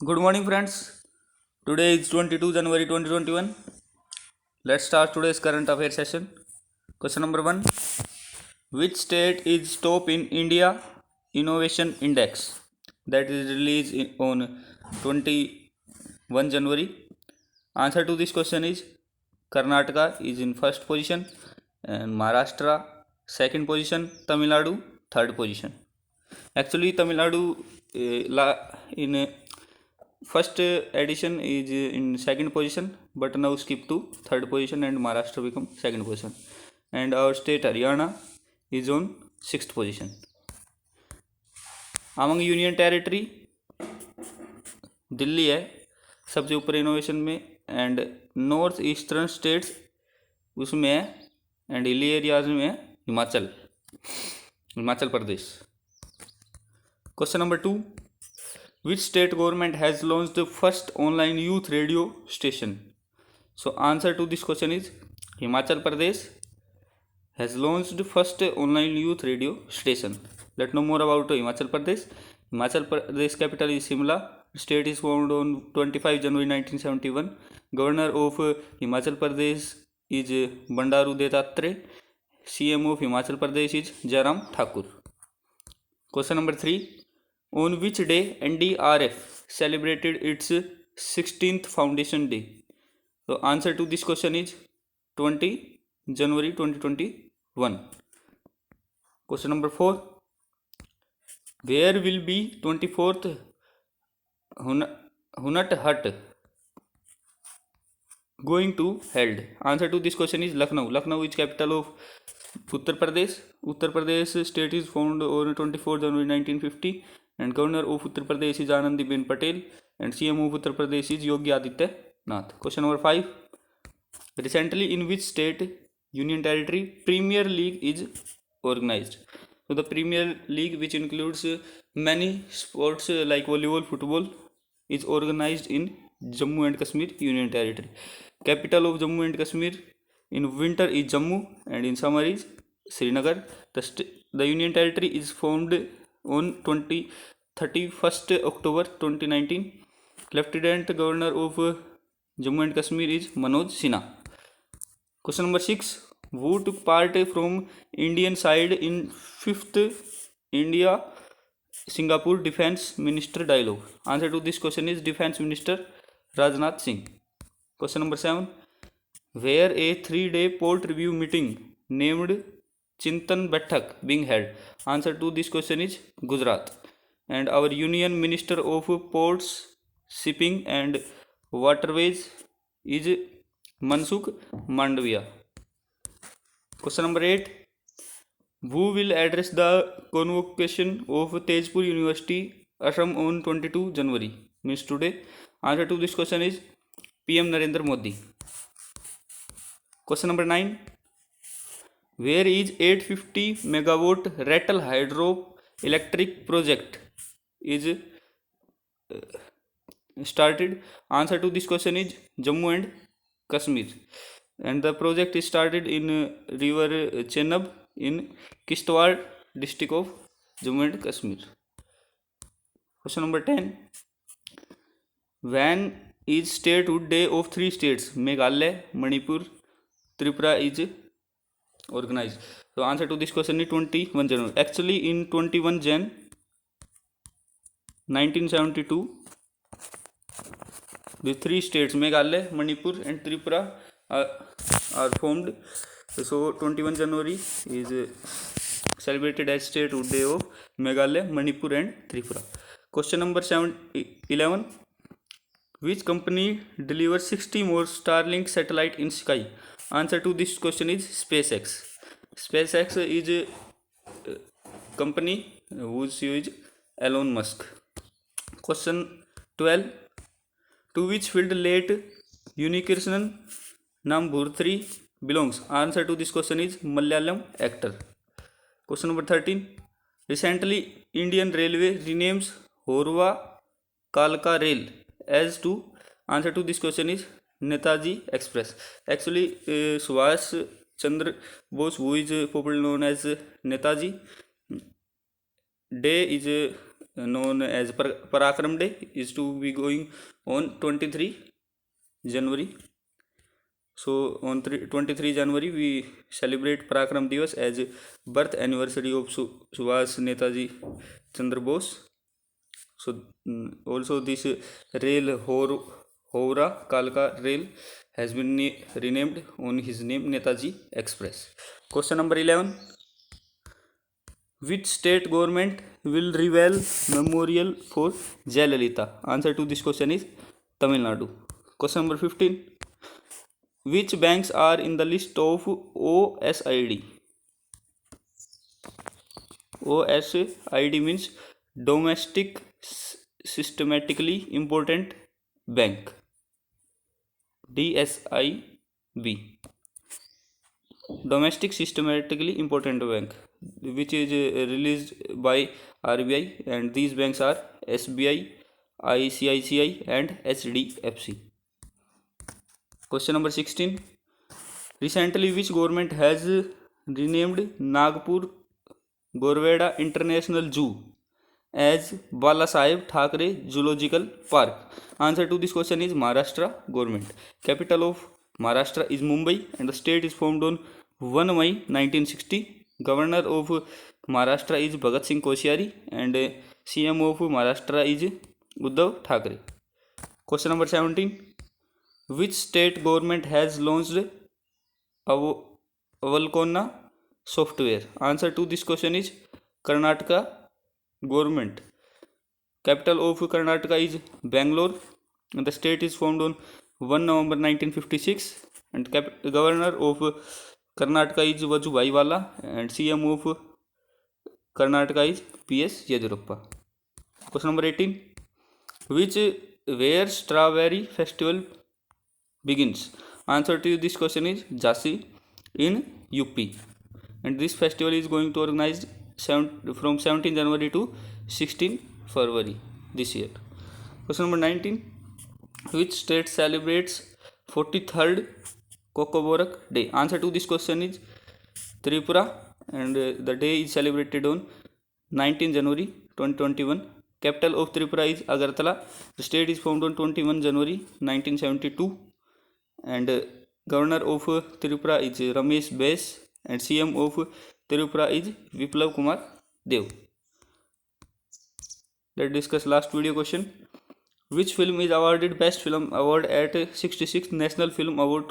Good morning, friends. Today is 22 January 2021. Let's start today's current affairs session. Question number 1. Which state is top in India Innovation Index? That is released on 21 January. Answer to this question is Karnataka is in first position and Maharashtra second position, Tamil Nadu third position. Actually, Tamil Nadu in first edition is in second position, but now skip to third position and Maharashtra become second position. And our state Haryana is on sixth position. Among union territory, Delhi है सबसे ऊपर innovation में, and north eastern states उसमें है, and हिली areas में है Himachal Pradesh. Question number 2. Which state government has launched the first online youth radio station? So answer to this question is Himachal Pradesh has launched the first online youth radio station. Let's know more about Himachal Pradesh. Himachal Pradesh capital is Shimla. State is formed on 25 January 1971. Governor of Himachal Pradesh is Bandaru Dattatreya. CM of Himachal Pradesh is Jairam Thakur. Question number 3. On which day NDRF celebrated its 16th foundation day? So answer to this question is 20 January 2021. Question number 4. Where will be 24th Hunat Hut going to held? Answer to this question is Lucknow. Lucknow is capital of Uttar Pradesh. Uttar Pradesh state is formed on 24 January 1950. And Governor of Uttar Pradesh is Anandiben Patel, and CM of Uttar Pradesh is Yogi Adityanath. Question number 5. Recently, in which state, union territory, Premier League is organized? So the Premier League, which includes many sports like volleyball, football, is organized in Jammu and Kashmir Union Territory. Capital of Jammu and Kashmir in winter is Jammu, and in summer is Srinagar. The Union Territory is formed on 31st October 2019. Lieutenant Governor of Jammu and Kashmir is Manoj Sinha. Question number 6. Who took part from Indian side in 5th India Singapore Defence Minister Dialogue? Answer to this question is Defence Minister Rajnath Singh. Question number 7. Where a 3-day port review meeting named Chintan Baithak being held? Answer to this question is Gujarat. And our Union Minister of Ports, Shipping and Waterways is Mansukh Mandavia. Question number 8. Who will address the convocation of Tezpur University, Assam on 22 January? Means today. Answer to this question is PM Narendra Modi. Question number 9. Where is 850 megawatt Rattle hydro electric project is started? Answer to this question is Jammu and Kashmir, and the project is started in river Chenab in Kishtwar district of Jammu and Kashmir. Question number 10. When is statehood day of 3 states Meghalaya, Manipur, Tripura is organized? So answer to this question is 21 January. Actually in 21 Jan 1972 the 3 states Meghalaya, Manipur and Tripura are formed. So 21 January is celebrated as statehood day of Meghalaya, Manipur and Tripura. Question number 11. Which company delivers 60 more Starlink satellite in sky? Answer to this question is SpaceX. SpaceX is a company whose CEO is Elon Musk. Question 12. To which field late Unikrishnan Namboothri belongs? Answer to this question is Malayalam actor. Question number 13. Recently, Indian Railway renames Horwa Kalka Rail as to? Answer to this question is Netaji Express. Actually, Subhash Chandra Bose, who is popularly known as Netaji, day is known as Parakram Day is to be going on 23 January. So on 23 January we celebrate Parakram Divas as birth anniversary of Subhash Netaji Chandra Bose. So also this rail Howrah Kalka rail has been renamed on his name, Netaji Express. Question number 11. Which state government will reveal memorial for Jayalalitha? Answer to this question is Tamil Nadu. Question number 15. Which banks are in the list of OSID? OSID means domestic systematically important bank. DSIB. Domestic systematically important bank, which is released by RBI, and these banks are SBI, ICICI and HDFC. Question number 16. Recently, which government has renamed Nagpur Gorveda International Zoo as Balasaheb Thackeray Zoological Park? Answer to this question is Maharashtra government. Capital of Maharashtra is Mumbai and the state is formed on 1 May 1960. Governor of Maharashtra is Bhagat Singh Koshyari and CM of Maharashtra is Uddhav Thackeray. Question number 17. Which state government has launched Avalokana software? Answer to this question is Karnataka government. Capital of Karnataka is Bangalore and the state is formed on 1 November 1956 and governor of Karnataka is Vajubhai Vala and CM of Karnataka is PS Yediyurappa. Question number 18. Where strawberry festival begins? Answer to this question is Jhansi in UP, and this festival is going to organized from 17 January to 16 February this year. Question number 19. Which state celebrates 43rd Kokoborak Day? Answer to this question is Tripura, and the day is celebrated on 19 January 2021. Capital of Tripura is Agartala. The state is formed on 21 January 1972 and governor of Tripura is Ramesh Bes and CM of Tripura is Viplav Kumar Dev. Let's discuss last video question. Which film is awarded Best Film Award at 66th National Film Award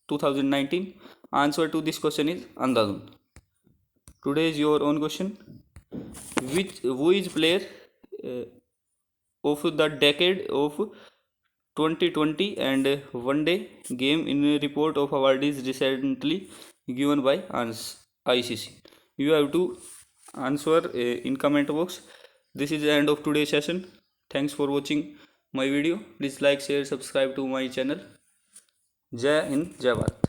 2019? Answer to this question is Andhadhun. Today is your own question. Who is player of the decade of 2020 and one day game in a report of awardees recently given by ICC? You have to answer in comment box. This is the end of today's session. Thanks for watching my video. Please like, share, subscribe to my channel. Jai Hind, Jai Bharat.